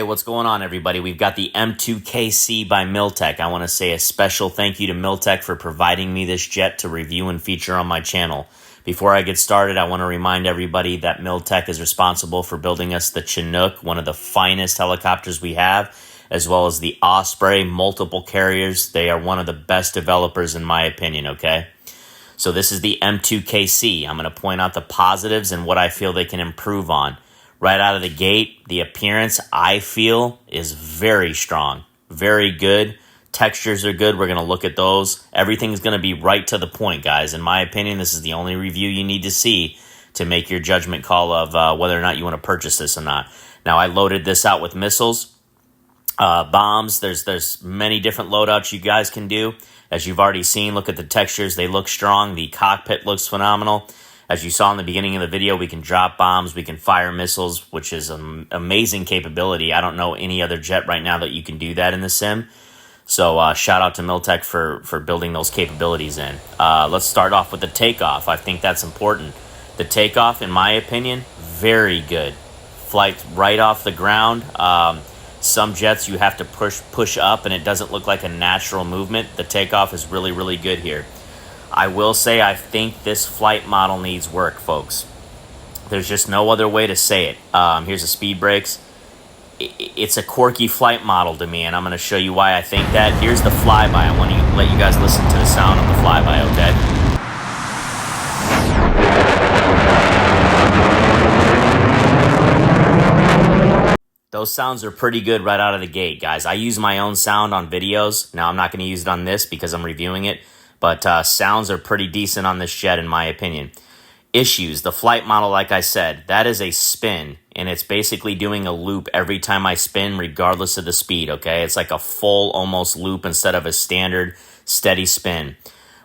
Hey, what's going on, everybody? We've got the M2K-C by Miltech. I want to say a special thank you to Miltech for providing me this jet to review and feature on my channel. Before I get started, I want to remind everybody that Miltech is responsible for building us the Chinook, one of the finest helicopters we have, as well as the Osprey, multiple carriers. They are one of the best developers in my opinion, okay? So this is the M2K-C. I'm going to point out the positives and what I feel they can improve on. Right out of the gate, the appearance, I feel, is very strong. Very good. Textures are good. We're going to look at those. Everything's going to be right to the point, guys. In my opinion, this is the only review you need to see to make your judgment call of whether or not you want to purchase this or not. Now, I loaded this out with missiles, bombs. There's many different loadouts you guys can do. As you've already seen, look at the textures. They look strong. The cockpit looks phenomenal. As you saw in the beginning of the video, we can drop bombs, we can fire missiles, which is an amazing capability. I don't know any other jet right now that you can do that in the sim. So shout out to Miltech for building those capabilities in. Let's start off with the takeoff. I think that's important. The takeoff, in my opinion, very good. Flight right off the ground. Some jets you have to push up and it doesn't look like a natural movement. The takeoff is really, really good here. I will say I think this flight model needs work, folks. There's just no other way to say it. Here's the speed brakes. It's a quirky flight model to me, and I'm going to show you why I think that. Here's the flyby. I want to let you guys listen to the sound of the flyby, okay? Those sounds are pretty good right out of the gate, guys. I use my own sound on videos. Now, I'm not going to use it on this because I'm reviewing it. But sounds are pretty decent on this jet, in my opinion. Issues. The flight model, like I said, that is a spin. And it's basically doing a loop every time I spin, regardless of the speed, okay? It's like a full, almost loop instead of a standard, steady spin.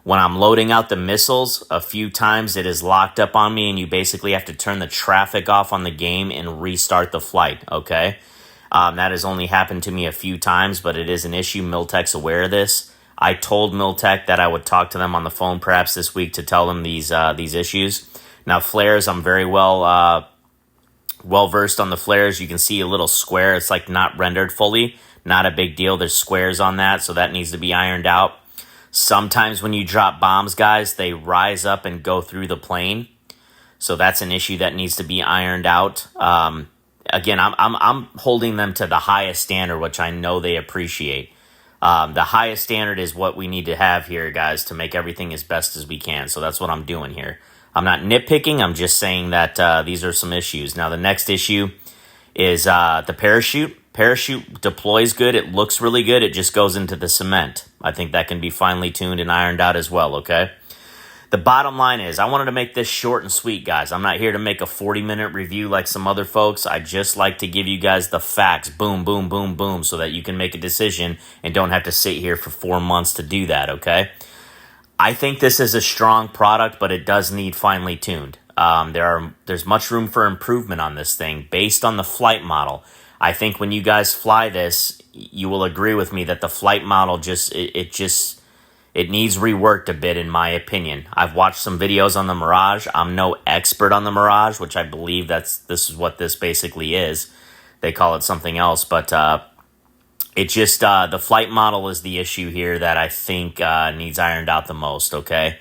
When I'm loading out the missiles, a few times it is locked up on me, and you basically have to turn the traffic off on the game and restart the flight, okay? That has only happened to me a few times, but it is an issue. Miltech's aware of this. I told Miltech that I would talk to them on the phone perhaps this week to tell them these issues. Now, flares, I'm very well versed on the flares. You can see a little square. It's like not rendered fully. Not a big deal. There's squares on that, so that needs to be ironed out. Sometimes when you drop bombs, guys, they rise up and go through the plane. So that's an issue that needs to be ironed out. Again, I'm holding them to the highest standard, which I know they appreciate. The highest standard is what we need to have here, guys, to make everything as best as we can. So that's what I'm doing here. I'm not nitpicking. I'm just saying that these are some issues. Now, the next issue is the parachute. Parachute deploys good. It looks really good. It just goes into the cement. I think that can be finely tuned and ironed out as well, okay? The bottom line is I wanted to make this short and sweet, guys. I'm not here to make a 40-minute review like some other folks. I just like to give you guys the facts, boom, boom, boom, boom, so that you can make a decision and don't have to sit here for 4 months to do that, okay? I think this is a strong product, but it does need finely tuned. There's much room for improvement on this thing based on the flight model. I think when you guys fly this, you will agree with me that the flight model it needs reworked a bit, in my opinion. I've watched some videos on the Mirage. I'm no expert on the Mirage, which I believe this is what this basically is. They call it something else, but the flight model is the issue here that I think needs ironed out the most, okay?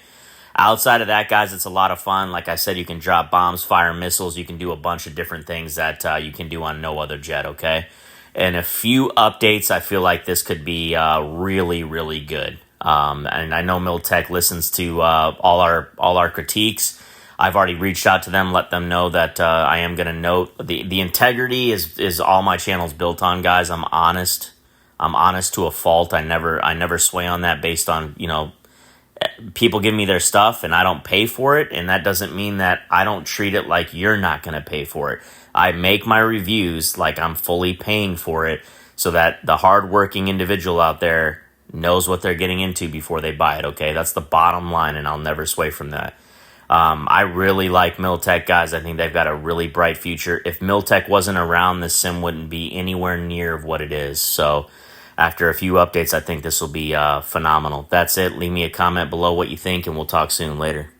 Outside of that, guys, it's a lot of fun. Like I said, you can drop bombs, fire missiles. You can do a bunch of different things that you can do on no other jet, okay? And a few updates, I feel like this could be really, really good. And I know Miltech listens to all our critiques. I've already reached out to them, let them know that I am going to note the integrity is all my channel's built on, guys. I'm honest. I'm honest to a fault. I never sway on that based on, people give me their stuff and I don't pay for it, and that doesn't mean that I don't treat it like you're not going to pay for it. I make my reviews like I'm fully paying for it so that the hardworking individual out there knows what they're getting into before they buy it, okay? That's the bottom line, and I'll never sway from that. I really like Miltech, guys. I think they've got a really bright future. If Miltech wasn't around, this sim wouldn't be anywhere near of what it is. So after a few updates, I think this will be phenomenal. That's it. Leave me a comment below what you think, and we'll talk soon. Later.